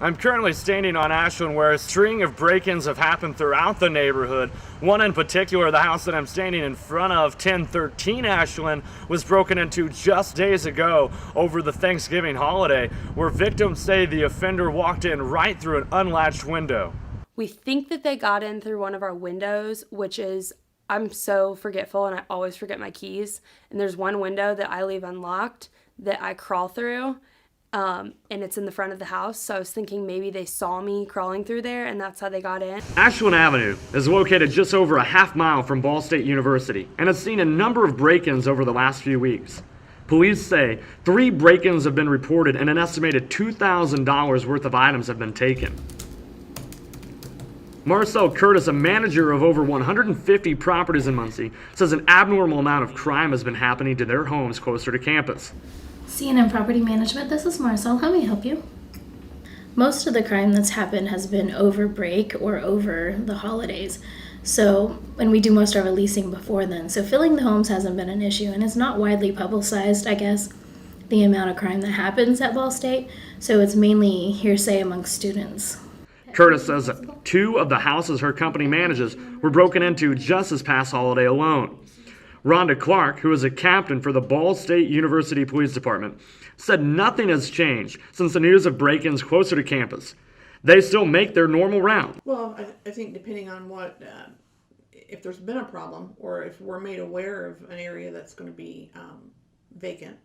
I'm currently standing on Ashland where a string of break-ins have happened throughout the neighborhood. One in particular, the house that I'm standing in front of, 1013 Ashland, was broken into just days ago over the Thanksgiving holiday, where victims say the offender walked in right through an unlatched window. We think that they got in through one of our windows, which is, I'm so forgetful and I always forget my keys. And there's one window that I leave unlocked that I crawl through. And it's in the front of the house, so I was thinking maybe they saw me crawling through there and that's how they got in. Ashland Avenue is located just over a half mile from Ball State University and has seen a number of break-ins over the last few weeks. Police say 3 break-ins have been reported and an estimated $2,000 worth of items have been taken. Marcel Curtis, a manager of over 150 properties in Muncie, says an abnormal amount of crime has been happening to their homes closer to campus. C&M Property Management, this is Marcel. How may I help you? Most of the crime that's happened has been over break or over the holidays. And we do most of our leasing before then. So filling the homes hasn't been an issue, and it's not widely publicized, I guess, the amount of crime that happens at Ball State. So it's mainly hearsay amongst students. Curtis says that 2 of the houses her company manages were broken into just this past holiday alone. Rhonda Clark, who is a captain for the Ball State University Police Department, said nothing has changed since the news of break-ins closer to campus. They still make their normal round. Well, I think depending on what, if there's been a problem or if we're made aware of an area that's going to be vacant,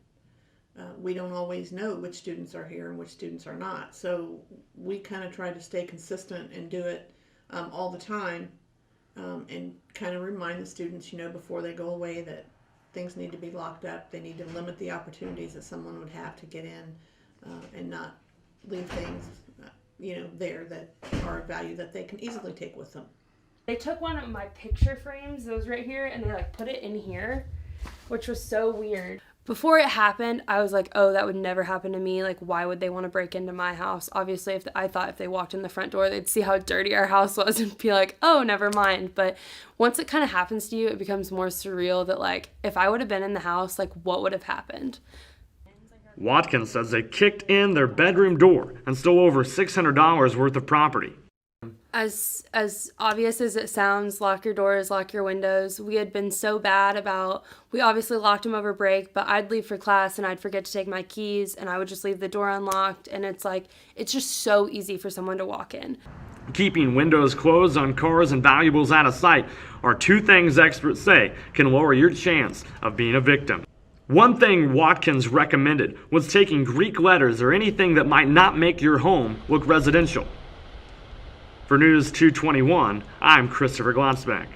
we don't always know which students are here and which students are not. So we kind of try to stay consistent and do it all the time. And kind of remind the students, before they go away that things need to be locked up. They need to limit the opportunities that someone would have to get in and not leave things, there that are of value that they can easily take with them. They took one of my picture frames, those right here, and they put it in here, which was so weird. Before it happened, I was like, oh, that would never happen to me. Why would they want to break into my house? Obviously, I thought if they walked in the front door, they'd see how dirty our house was and be like, oh, never mind. But once it kind of happens to you, it becomes more surreal that, if I would have been in the house, what would have happened? Watkins says they kicked in their bedroom door and stole over $600 worth of property. As obvious as it sounds, lock your doors, lock your windows. We had been so bad about, we obviously locked them over break, but I'd leave for class and I'd forget to take my keys and I would just leave the door unlocked. And it's just so easy for someone to walk in. Keeping windows closed on cars and valuables out of sight are 2 things experts say can lower your chance of being a victim. One thing Watkins recommended was taking Greek letters or anything that might not make your home look residential. For News 221, I'm Christopher Glotzbach.